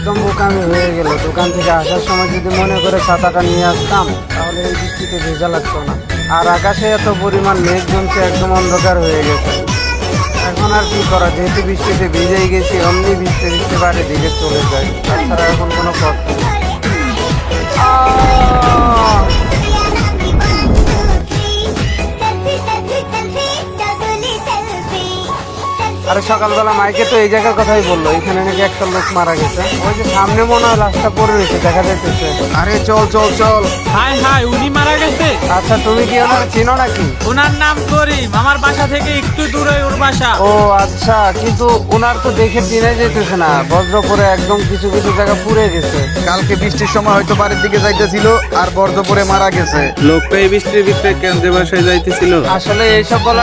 একদম বোকামি হয়ে গেল। দোকান থেকে আসার সময় যদি মনে করে ছাতাটা নিয়ে আসতাম তাহলে এই বৃষ্টিতে ভেজা লাগতো না। আর আকাশে এত পরিমাণ মেঘ জমছে, একদম অন্ধকার হয়ে গেছে। এখন আর কি করা, যেহেতু বৃষ্টিতে ভিজেই গেছি, অমনি ভিজতে ভিজতে বাড়ির দিকে চলে যাই, তাছাড়া এখন কোনো পথ নেই। আহ! আরে সকালবেলা মাইকে তো এই জায়গার কথাই বললো, এখানে নাকি একটা লোক মারা গেছে। ওই যে সামনে মনে হয় লাশটা পড়ে রয়েছে, দেখা যাইতেছে। আরে চল চল চল। হাই হাই, উনি মারা গেছে। আচ্ছা, তুমি কি ওনার চিনো নাকি? ওনার নাম করিম, আমার বাসা থেকে একটু দূরে ওর বাসা। ও আচ্ছা, কিন্তু ওনার তো দেখে চিনে যেতেছে না, বজ্র পরে একদম কিছু কিছু জায়গা পুড়ে গেছে। কালকে বৃষ্টির সময় হয়তো বাড়ির দিকে যাইতেছিল আর বর্জ্য পরে মারা গেছে। লোকটা এই বৃষ্টির ভিতরে কেন যে বাসায় যাইতেছিল? আসলে এইসব বলা